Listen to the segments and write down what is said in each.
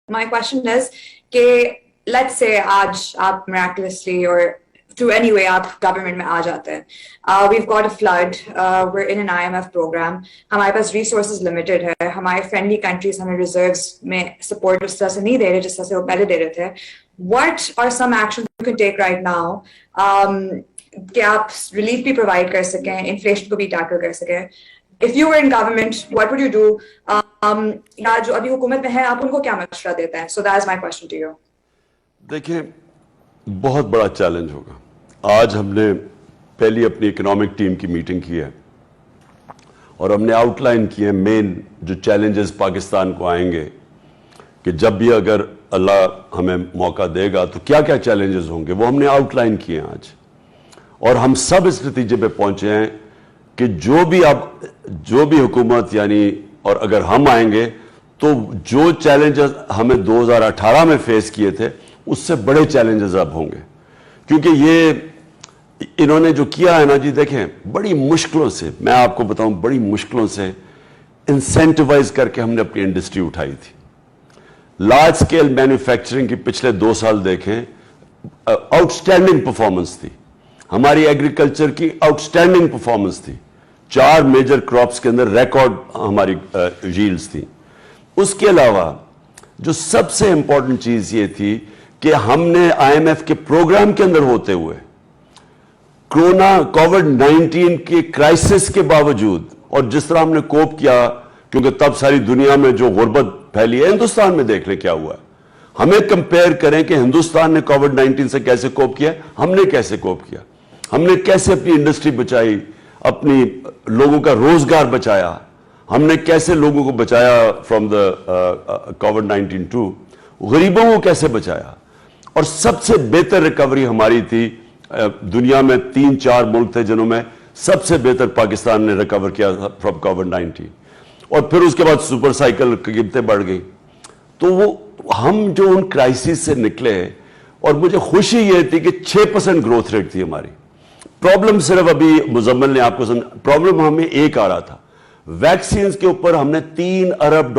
My question is کہ let's say آج آپ miraculously or through any way آپ government میں آ جاتے ہیں. We've got a flood, we're in an IMF program, ہمارے پاس resources limited ہے, ہمارے friendly countries ہمیں reserves میں support اس طرح سے نہیں دے رہے جس طرح سے وہ پہلے دے رہے تھے. What are some actions you can take right now کہ آپ relief بھی provide کر سکیں, inflation کو بھی tackle کر سکیں. If you were in government, what would you do? یا جو ابھی حکومت میں ہے آپ ان کو کیا مشورہ دیتے ہیں? So that is my question to you. دیکھیں, بہت بڑا چیلنج ہوگا. آج ہم نے پہلی اپنی اکنامک ٹیم کی میٹنگ کی ہے اور ہم نے آؤٹ لائن کی ہے مین جو چیلنجز پاکستان کو آئیں گے کہ جب بھی اگر اللہ ہمیں موقع دے گا تو کیا کیا چیلنجز ہوں گے, وہ ہم نے آؤٹ لائن کیے ہیں آج. اور ہم سب اس نتیجے پہ پہنچے ہیں کہ جو بھی حکومت یعنی اور اگر ہم آئیں گے تو جو چیلنجز ہمیں 2018 میں فیس کیے تھے اس سے بڑے چیلنجز اب ہوں گے. کیونکہ یہ انہوں نے جو کیا ہے نا جی, دیکھیں بڑی مشکلوں سے, میں آپ کو بتاؤں بڑی مشکلوں سے انسینٹیوائز کر کے ہم نے اپنی انڈسٹری اٹھائی تھی. لارج سکیل مینوفیکچرنگ کی پچھلے 2 سال دیکھیں, آؤٹ سٹینڈنگ پرفارمنس تھی ہماری ایگریکلچر کی, آؤٹ سٹینڈنگ پرفارمنس تھی. 4 میجر کراپس کے اندر ریکارڈ ہماری ییلڈز تھی. اس کے علاوہ جو سب سے امپورٹنٹ چیز یہ تھی کہ ہم نے آئی ایم ایف کے پروگرام کے اندر ہوتے ہوئے کووڈ-19 کے کرائسس کے باوجود, اور جس طرح ہم نے کوپ کیا, کیونکہ تب ساری دنیا میں جو غربت پھیلی ہے, ہندوستان میں دیکھ لیں کیا ہوا ہے. ہمیں کمپیئر کریں کہ ہندوستان نے کووڈ-19 سے کیسے کوپ کیا, ہم نے کیسے کوپ کیا, ہم نے کیسے اپنی انڈسٹری بچائی, اپنی لوگوں کا روزگار بچایا, ہم نے کیسے لوگوں کو بچایا فرام دا کووڈ-19 ٹو غریبوں کو کیسے بچایا. اور سب سے بہتر ریکوری ہماری تھی. دنیا میں 3-4 ملک تھے جنہوں میں سب سے بہتر پاکستان نے ریکور کیا فرام کووڈ-19. اور پھر اس کے بعد سپر سائیکل کی قیمتیں بڑھ گئی. تو وہ ہم جو ان کرائسس سے نکلے, اور مجھے خوشی یہ تھی کہ 6% گروتھ ریٹ تھی ہماری. پرابلم صرف ابھی مزمل نے آپ کو پرابلم ہمیں ایک آ رہا تھا, ویکسینز کے اوپر ہم نے $3 ارب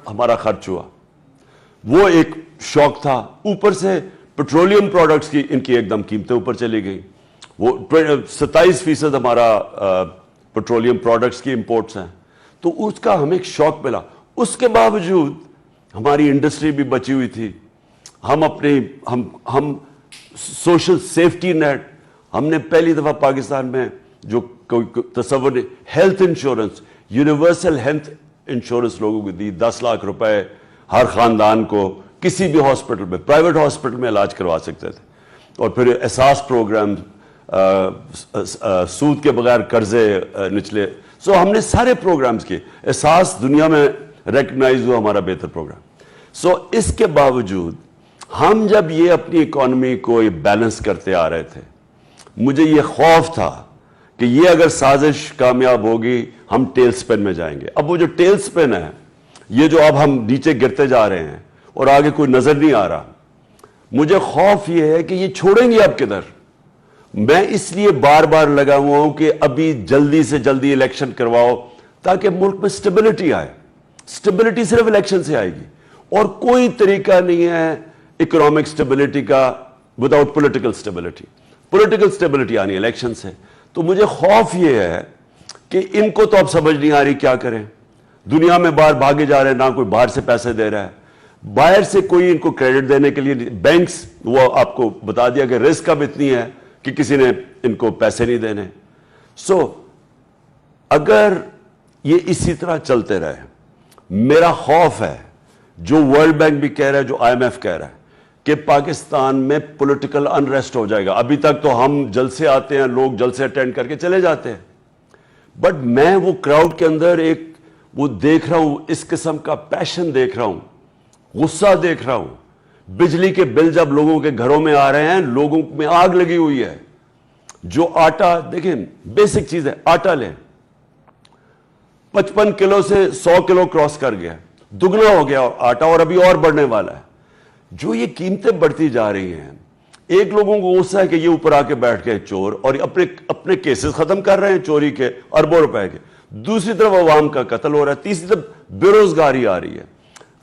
ہمارا خرچ ہوا, وہ ایک شوق تھا. اوپر سے پیٹرولیم پروڈکٹس کی ان کی ایک دم قیمتیں اوپر چلی گئی. وہ 27% ہمارا پیٹرولیم پروڈکٹس کی امپورٹس ہیں, تو اس کا ہمیں ایک شوق ملا. اس کے باوجود ہماری انڈسٹری بھی بچی ہوئی تھی. ہم سوشل سیفٹی نیٹ, ہم نے پہلی دفعہ پاکستان میں جو تصور نہیں, health insurance, universal health insurance لوگوں کو دی, 10 لاکھ روپے ہر خاندان کو کسی بھی ہاسپٹل میں, پرائیویٹ ہاسپٹل میں علاج کروا سکتے تھے. اور پھر احساس پروگرام, سود کے بغیر قرضے نچلے. سو ہم نے سارے پروگرامز کیے. احساس دنیا میں ریکگنائز ہوا ہمارا بہتر پروگرام. سو اس کے باوجود ہم جب یہ اپنی اکانومی کو بیلنس کرتے آ رہے تھے, مجھے یہ خوف تھا کہ یہ اگر سازش کامیاب ہوگی ہم ٹیل سپن میں جائیں گے. اب وہ جو ٹیل سپن ہے, یہ جو اب ہم نیچے گرتے جا رہے ہیں اور آگے کوئی نظر نہیں آ رہا, مجھے خوف یہ ہے کہ یہ چھوڑیں گے اب کدھر. میں اس لیے بار بار لگا ہوا ہوں کہ ابھی جلدی سے جلدی الیکشن کرواؤ تاکہ ملک میں سٹیبلٹی آئے. سٹیبلٹی صرف الیکشن سے آئے گی, اور کوئی طریقہ نہیں ہے اکنامک سٹیبلٹی کا without political stability. Political stability آنی الیکشن سے. تو مجھے خوف یہ ہے کہ ان کو تو اب سمجھ نہیں آ رہی کیا کریں. دنیا میں باہر بھاگے جا رہے ہیں, نہ کوئی باہر سے پیسے دے رہا ہے, باہر سے کوئی ان کو کریڈٹ دینے کے لیے, بینکس وہ آپ کو بتا دیا کہ رسک اب اتنی ہے کہ کسی نے ان کو پیسے نہیں دینے. سو اگر یہ اسی طرح چلتے رہے, میرا خوف ہے جو ورلڈ بینک بھی کہہ رہا ہے, جو آئی ایم ایف کہہ رہا ہے, کہ پاکستان میں پولیٹیکل انریسٹ ہو جائے گا. ابھی تک تو ہم جلسے آتے ہیں, لوگ جلسے اٹینڈ کر کے چلے جاتے ہیں, بٹ میں وہ کراؤڈ کے اندر ایک وہ دیکھ رہا ہوں, اس قسم کا پیشن دیکھ رہا ہوں, غصہ دیکھ رہا ہوں. بجلی کے بل جب لوگوں کے گھروں میں آ رہے ہیں, لوگوں میں آگ لگی ہوئی ہے. جو آٹا, دیکھیں بیسک چیز ہے, آٹا لیں, 55 کلو سے 100 کلو کراس کر گیا, دگنا ہو گیا آٹا, اور ابھی اور بڑھنے والا ہے. جو یہ قیمتیں بڑھتی جا رہی ہیں, ایک لوگوں کو غصہ ہے کہ یہ اوپر آ کے بیٹھ گئے چور اور اپنے کیسز ختم کر رہے ہیں چوری کے اربوں روپے کے. دوسری طرف عوام کا قتل ہو رہا ہے. تیسری طرف بے روزگاری آ رہی ہے.